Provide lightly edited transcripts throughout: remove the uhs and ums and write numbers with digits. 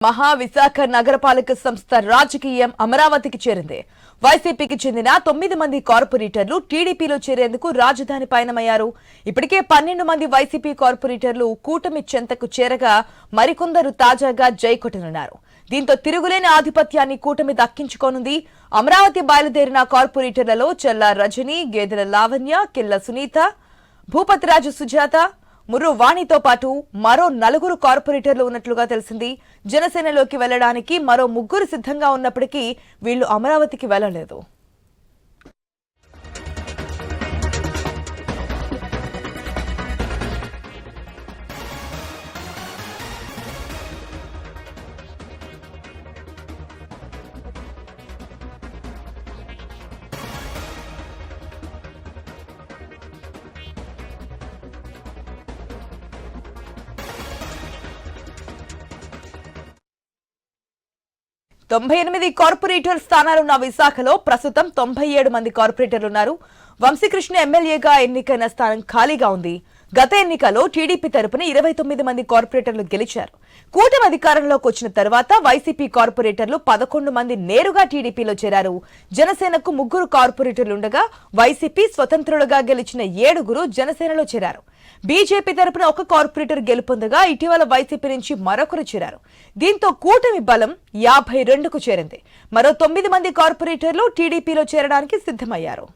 విశాఖ నగరపాలక సంస్థ రాజకీయం అమరావతికి చేరింది. వైసీపీకి చెందిన 9 మంది కార్పొరేటర్లు టీడీపీలో చేరేందుకు రాజధాని పయనమయ్యారు. ఇప్పటికే 12 మంది వైసీపీ కార్పొరేటర్లు కూటమి చెంతకు చేరగా మరికొందరు తాజాగా జైకొట్టనున్నారు. దీంతో తిరుగులేని ఆధిపత్యాన్ని కూటమి దక్కించుకోనుంది. అమరావతి బయలుదేరిన కార్పొరేటర్లలో చల్లా రజని, గేదెల లావణ్య, కిల్ల సునీత, భూపతిరాజు సుజాత, ముర్రు వాణితో పాటు మరో 4 కార్పొరేటర్లు ఉన్నట్లుగా తెలిసింది. జనసేనలోకి వెళ్లడానికి మరో 3 సిద్ధంగా ఉన్నప్పటికీ వీళ్లు అమరావతికి వెళ్లలేదు. తొంభై 98 కార్పొరేటర్ స్థానాలున్న విశాఖలో ప్రస్తుతం 97 మంది కార్పొరేటర్లున్నారు. వంశీకృష్ణ ఎమ్మెల్యేగా ఎన్నికైన స్థానం ఖాళీగా ఉంది. గత ఎన్నికలో టీడీపీ తరపున 29 మంది కార్పొరేటర్లు గెలిచారు. కూటమి అధికారంలోకి వచ్చిన తర్వాత వైసీపీ కార్పొరేటర్లు 11 మంది నేరుగా టీడీపీలో చేరారు. జనసేనకు 3 కార్పొరేటర్లుండగా వైసీపీ స్వతంత్రులుగా గెలిచిన 7 జనసేనలో చేరారు. బీజేపీ తరపున 1 కార్పొరేటర్ గెలుపొందగా ఇటీవల వైసీపీ నుంచి మరొకరు చేరారు. దీంతో కూటమి బలం 52కు చేరింది. మరో 9 మంది కార్పొరేటర్లు టీడీపీలో చేరడానికి సిద్ధమయ్యారు.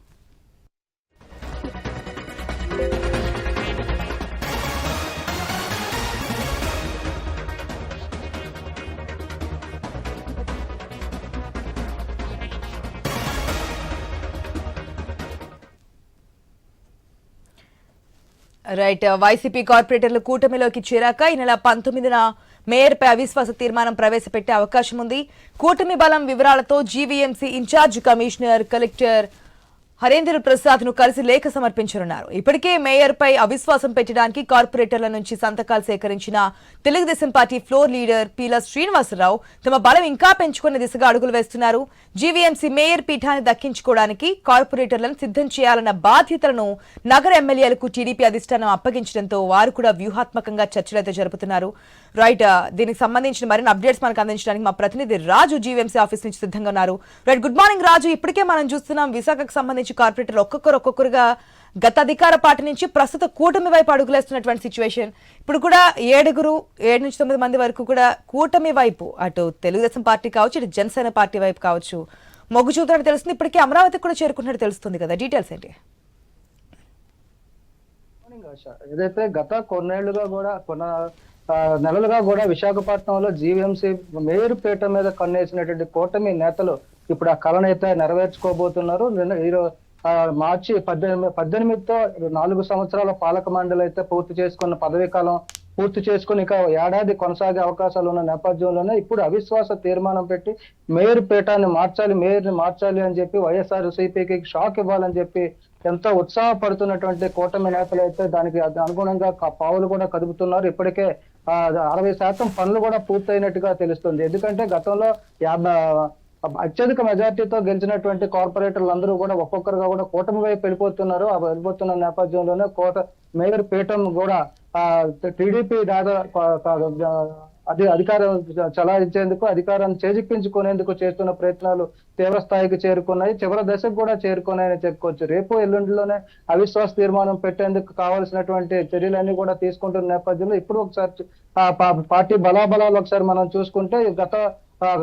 రైట్, వైసీపీ కార్పొరేటర్లు కూటమిలోకి చేరాక ఈ నెల 19న మేయర్పై అవిశ్వాస తీర్మానం ప్రవేశపెట్టే అవకాశం ఉంది. కూటమి బలం వివరాలతో GVMC in-charge commissioner collector Harendra Prasad ను కలిసి లేఖ సమర్పించనున్నారు. ఇప్పటికే మేయర్పై అవిశ్వాసం పెట్టడానికి కార్పొరేటర్ల నుంచి సంతకాలు సేకరించిన తెలుగుదేశం పార్టీ ఫ్లోర్ లీడర్ పీల శ్రీనివాసరావు తమ బలం ఇంకా పెంచుకునే దిశగా అడుగులు వేస్తున్నారు. జీవీఎంసీ మేయర్ పీఠాన్ని దక్కించుకోవడానికి కార్పొరేటర్లను సిద్ధం చేయాలన్న బాధ్యతలను నగర ఎమ్మెల్యేలకు టీడీపీ అధిష్టానం అప్పగించడంతో వారు కూడా వ్యూహాత్మకంగా చర్చలైతే జరుపుతున్నారు. రైట్, దీనికి సంబంధించిన మరిన్ని అప్డేట్స్ మనకు అందించడానికి మా ప్రతినిధి రాజు జీవీఎంసీ ఆఫీస్ నుంచి సిద్ధంగా ఉన్నారు. రైట్, గుడ్ మార్నింగ్ రాజు. ఇప్పటికే మనం చూస్తున్నాం విశాఖకు సంబంధించి కార్పొరేటర్లు ఒక్కొక్కరుగా గత అధికార పార్టీ నుంచి ప్రస్తుత కూటమి వైపు అడుగులేస్తున్నటువంటి సిచ్యువేషన్. ఇప్పుడు కూడా 7 నుంచి 9 మంది వరకు కూడా కూటమి వైపు, అటు తెలుగుదేశం పార్టీ కావచ్చు, ఇటు జనసేన పార్టీ వైపు కావచ్చు, మొగ్గు చూపుతున్నట్టు తెలుస్తుంది. ఇప్పటికే అమరావతికి కూడా చేరుకున్నట్టు తెలుస్తుంది కదా, డీటెయిల్స్ ఏంటి? ఏదైతే గత నెలలుగా కూడా విశాఖపట్నంలో జీవీఎంసీ మేయర్ పీఠ మీద కన్నేసినటువంటి కూటమి నేతలు ఇప్పుడు ఆ కళనైతే నెరవేర్చుకోబోతున్నారు. మార్చి 18తో 4 సంవత్సరాల పాలక మండలి అయితే పూర్తి చేసుకున్న పదవీ కాలం పూర్తి చేసుకుని ఇక ఏడాది కొనసాగే అవకాశాలు ఉన్న నేపథ్యంలోనే ఇప్పుడు అవిశ్వాస తీర్మానం పెట్టి మేయర్ పీఠాన్ని మేయర్ని మార్చాలి అని చెప్పి వైఎస్ఆర్సీపీకి షాక్ ఇవ్వాలని చెప్పి ఎంతో ఉత్సాహపడుతున్నటువంటి కూటమి నేతలు అయితే దానికి అనుగుణంగా పావులు కూడా కదుపుతున్నారు. ఇప్పటికే 60% పనులు కూడా పూర్తయినట్టుగా తెలుస్తుంది. ఎందుకంటే గతంలో అత్యధిక మెజార్టీతో గెలిచినటువంటి కార్పొరేటర్లు అందరూ కూడా ఒక్కొక్కరుగా కూడా కూటమి వైపు వెళ్ళిపోతున్నారు. ఆ వెళ్ళిపోతున్న నేపథ్యంలోనే మేయర్ పీఠం కూడా టీడీపీ అధికారం చలాయించేందుకు, అధికారాన్ని చేజిక్కించుకునేందుకు చేస్తున్న ప్రయత్నాలు తీవ్ర స్థాయికి చేరుకున్నాయి. చివరి దశకు కూడా చేరుకున్నాయని చెప్పుకోవచ్చు. రేపు ఎల్లుండిలోనే అవిశ్వాస తీర్మానం పెట్టేందుకు కావాల్సినటువంటి చర్యలన్నీ కూడా తీసుకుంటున్న నేపథ్యంలో ఇప్పుడు ఒకసారి పార్టీ బలాబలాలు ఒకసారి మనం చూసుకుంటే గత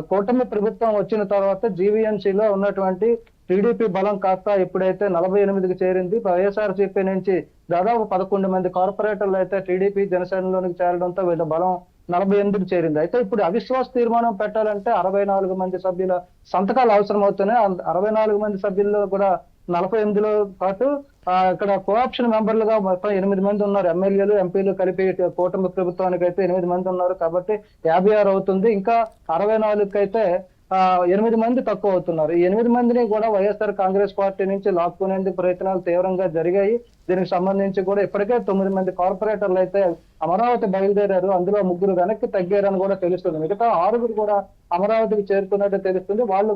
కూటమి ప్రభుత్వం వచ్చిన తర్వాత జీవీఎంసీలో ఉన్నటువంటి టీడీపీ బలం కాస్త ఇప్పుడైతే 48కి చేరింది. వైఎస్ఆర్సీపీ నుంచి దాదాపు 11 మంది కార్పొరేటర్లు అయితే టీడీపీ జనసేనలోనికి చేరడంతో వీళ్ళ బలం 48కి చేరింది. అయితే ఇప్పుడు అవిశ్వాస తీర్మానం పెట్టాలంటే 64 మంది సభ్యుల సంతకాలు అవసరం అవుతున్నాయి. 64 మంది సభ్యుల్లో కూడా 48లో పాటు ఇక్కడ కోఆప్షన్ మెంబర్లుగా మొత్తం 8 మంది ఉన్నారు. ఎమ్మెల్యేలు, ఎంపీలు కలిపి కూటమి ప్రభుత్వానికి అయితే 8 మంది ఉన్నారు. కాబట్టి 56 అవుతుంది. ఇంకా 64కి అయితే 8 మంది తక్కువ అవుతున్నారు. ఈ 8 మందిని కూడా వైఎస్ఆర్ కాంగ్రెస్ పార్టీ నుంచి లాక్కునేందుకు ప్రయత్నాలు తీవ్రంగా జరిగాయి. దీనికి సంబంధించి కూడా ఇప్పటికే 9 మంది కార్పొరేటర్లు అయితే అమరావతి బయలుదేరారు. అందులో 3 వెనక్కి తగ్గారని కూడా తెలుస్తుంది. మిగతా 6 కూడా అమరావతికి చేరుకున్నట్టు తెలుస్తుంది. వాళ్ళు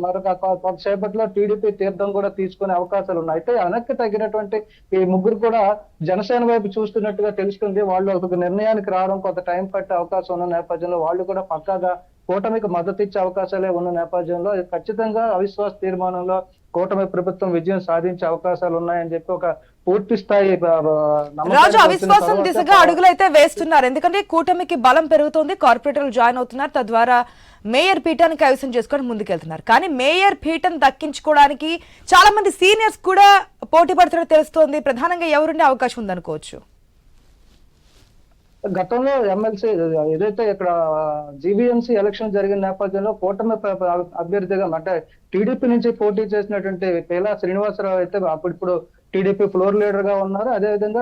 మరొక కొంతసేపట్లో టీడీపీ తీర్థం కూడా తీసుకునే అవకాశాలు ఉన్నాయి. అయితే వెనక్కి తగ్గినటువంటి ఈ 3 కూడా జనసేన వైపు చూస్తున్నట్టుగా తెలుస్తుంది. వాళ్ళు ఒక నిర్ణయానికి రావడం కొంత టైం పట్టే అవకాశం ఉన్న నేపథ్యంలో వాళ్ళు కూడా పక్కాగా కూటమికి మద్దతు ఇచ్చే అవకాశాలే ఉన్న నేపథ్యంలో ఖచ్చితంగా అవిశ్వాస తీర్మానంలో కూటమి ప్రభుత్వం విజయం సాధించే అవకాశాలు ఉన్నాయని చెప్పి ఒక పూర్తి స్థాయి రాజు అవిశ్వాసం దిశగా అడుగులైతే వేస్తున్నారు. ఎందుకంటే కూటమికి బలం పెరుగుతుంది, కార్పొరేటర్లు జాయిన్ అవుతున్నారు, తద్వారా మేయర్ పీఠాన్ని కైవసం చేసుకొని ముందుకెళ్తున్నారు. కానీ మేయర్ పీఠం దక్కించుకోవడానికి చాలా మంది సీనియర్స్ కూడా పోటీ పడుతున్నట్టు తెలుస్తోంది. ప్రధానంగా ఎవరుండే అవకాశం ఉందనుకోవచ్చు? గతంలో ఎమ్మెల్సీ ఏదైతే ఇక్కడ జీవీఎంసీ ఎలక్షన్ జరిగిన నేపథ్యంలో కూటమి అభ్యర్థిగా అంటే టీడీపీ నుంచి పోటీ చేసినటువంటి పేలా శ్రీనివాసరావు అయితే అప్పుడు టీడీపీ ఫ్లోర్ లీడర్ గా ఉన్నారు. అదేవిధంగా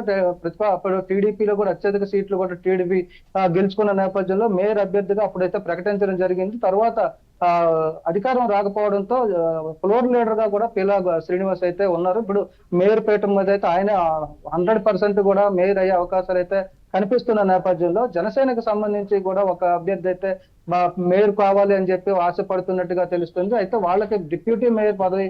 అప్పుడు టీడీపీలో కూడా అత్యధిక సీట్లు కూడా టీడీపీ గెలుచుకున్న నేపథ్యంలో మేయర్ అభ్యర్థిగా అప్పుడైతే ప్రకటించడం జరిగింది. తర్వాత అధికారం రాకపోవడంతో ఫ్లోర్ లీడర్ గా కూడా పేలా శ్రీనివాస్ అయితే ఉన్నారు. ఇప్పుడు మేయర్ పీఠం మీద అయితే ఆయన 100% కూడా మేయర్ అయ్యే అవకాశాలు అయితే కనిపిస్తున్న నేపథ్యంలో జనసేనకు సంబంధించి కూడా ఒక అభ్యర్థి అయితే మేయర్ కావాలి అని చెప్పి ఆశపడుతున్నట్టుగా తెలుస్తుంది. అయితే వాళ్ళకి డిప్యూటీ మేయర్ పదవి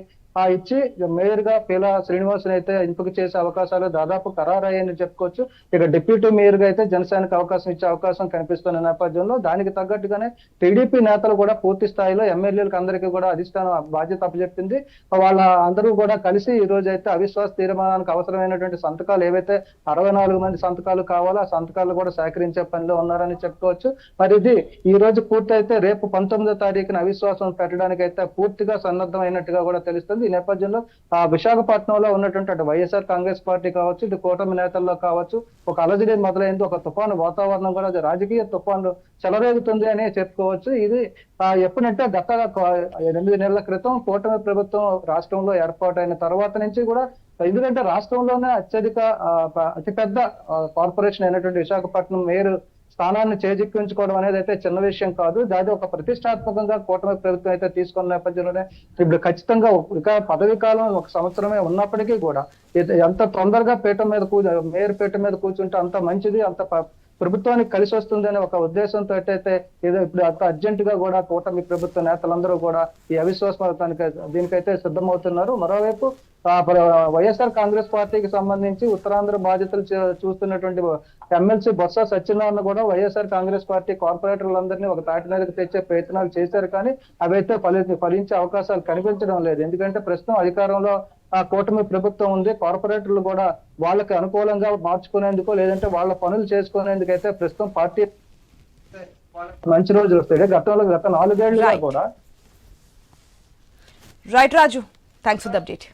ఇచ్చి మేయర్ గా పేలా శ్రీనివాసుని అయితే ఎంపిక చేసే అవకాశాలు దాదాపు ఖరారయ్యాయని చెప్పుకోవచ్చు. ఇక డిప్యూటీ మేయర్ గా అయితే జనసేనకు అవకాశం ఇచ్చే అవకాశం కనిపిస్తున్న నేపథ్యంలో దానికి తగ్గట్టుగానే టీడీపీ నేతలు కూడా పూర్తి స్థాయిలో ఎమ్మెల్యేలకు అందరికీ కూడా అధిష్టానం బాధ్యత అప్పచెప్పింది. వాళ్ళ అందరూ కూడా కలిసి ఈ రోజు అయితే అవిశ్వాస తీర్మానానికి అవసరమైనటువంటి సంతకాలు ఏవైతే 64 మంది సంతకాలు కావాలో ఆ సంతకాలు కూడా సేకరించే పనిలో ఉన్నారని చెప్పుకోవచ్చు. మరి ఇది ఈ రోజు పూర్తి అయితే రేపు 19వ తారీఖున అవిశ్వాసం పెట్టడానికి అయితే పూర్తిగా సన్నద్ధమైనట్టుగా కూడా తెలుస్తుంది. ఈ నేపథ్యంలో విశాఖపట్నంలో ఉన్నటువంటి అటు వైఎస్ఆర్ కాంగ్రెస్ పార్టీ కావచ్చు, ఇటు కూటమి నేతల్లో కావచ్చు ఒక అలజడి మొదలైంది. ఒక తుఫాను వాతావరణం కూడా రాజకీయ తుఫాను చెలరేగుతుంది అని చెప్పుకోవచ్చు. ఇది ఎప్పుడంటే గత 8 నెలల క్రితం కూటమి ప్రభుత్వం రాష్ట్రంలో ఏర్పాటైన తర్వాత నుంచి కూడా, ఎందుకంటే రాష్ట్రంలోనే అతిపెద్ద కార్పొరేషన్ అయినటువంటి విశాఖపట్నం మేయర్ స్థానాన్ని చేజిక్కించుకోవడం అనేది అయితే చిన్న విషయం కాదు. దాది ఒక ప్రతిష్టాత్మకంగా కూటమి ప్రభుత్వం అయితే తీసుకున్న నేపథ్యంలోనే ఇప్పుడు ఖచ్చితంగా ఇక పదవి కాలం 1 సంవత్సరమే ఉన్నప్పటికీ కూడా ఎంత తొందరగా మేయర్ పీఠం మీద కూర్చుంటే అంత మంచిది, అంత ప్రభుత్వానికి కలిసి వస్తుంది అనే ఒక ఉద్దేశంతో అయితే ఏదో ఇప్పుడు అంత అర్జెంట్ గా కూడా కూటమి ప్రభుత్వ నేతలందరూ కూడా ఈ అవిశ్వాసానికి దీనికైతే సిద్ధమవుతున్నారు. మరోవైపు వైఎస్ఆర్ కాంగ్రెస్ పార్టీకి సంబంధించి ఉత్తరాంధ్ర బాధ్యతలు చూస్తున్నటువంటి ఎమ్మెల్సీ బొత్స సత్యనారాయణ కూడా వైఎస్ఆర్ కాంగ్రెస్ పార్టీ కార్పొరేటర్లందరినీ ఒక తాటి మీదకి తెచ్చే ప్రయత్నాలు చేశారు. కానీ అవైతే ఫలించే అవకాశాలు కనిపించడం లేదు. ఎందుకంటే ప్రస్తుతం అధికారంలో కూటమి ప్రభుత్వం ఉంది. కార్పొరేటర్లు కూడా వాళ్ళకి అనుకూలంగా మార్చుకునేందుకు లేదంటే వాళ్ళ పనులు చేసుకునేందుకు అయితే ప్రస్తుతం పార్టీ మంచి రోజులు వస్తాయి. గత 4 ఏళ్లుగా కూడా. Right Raju, thanks for the update.